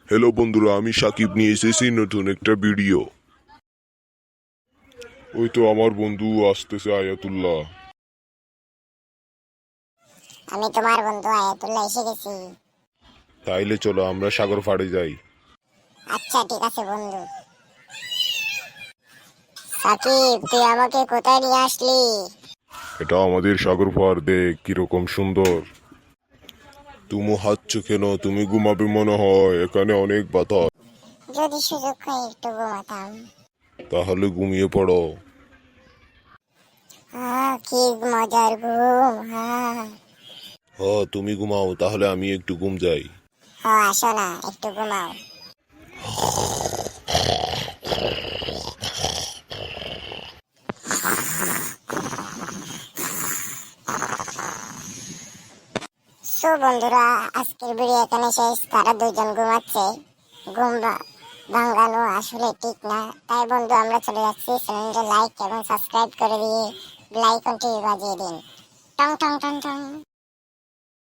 Hello বন্ধুরা, আমি সাকিব নিয়ে এসেছি নতুন একটা ভিডিও। ওই তো আমার বন্ধু আসতেছে, আয়াতুল্লাহ। আমি তোমার বন্ধু আয়াতুল্লাহ এসে গেছি। তাইলে চলো আমরা সাগর পাড়ে যাই। আচ্ছা ঠিক আছে বন্ধু। সাকিব, তুই আমাকে কোথায় নিয়ে আসলি? এটা আমাদের সাগর পাড়, দেখ কিরকম সুন্দর। তুমি হাঁটছ কেন? তুমি ঘুমাবে মনে হয়, এখানে অনেক বাতাস। যদি সুযোগ হয় একটু ঘুমাতাম। তাহলে ঘুমিয়ে পড়ো। কি মজার ঘুম। তুমি ঘুমাও, তাহলে আমি একটু ঘুম যাই। আসো না, একটু ঘুমাও। বন্ধুরা, আজকের ভিডিও এখানে শেষ। তারা দুইজন ঘুমাচ্ছে। ঘুম ভাঙানো আসলে ঠিক না। তাই বন্ধু, আমরা চলে যাচ্ছি। চ্যানেলটা লাইক এবং সাবস্ক্রাইব করে দিয়ে বেল আইকনটি বাজিয়ে দিন। টং টং টং টং।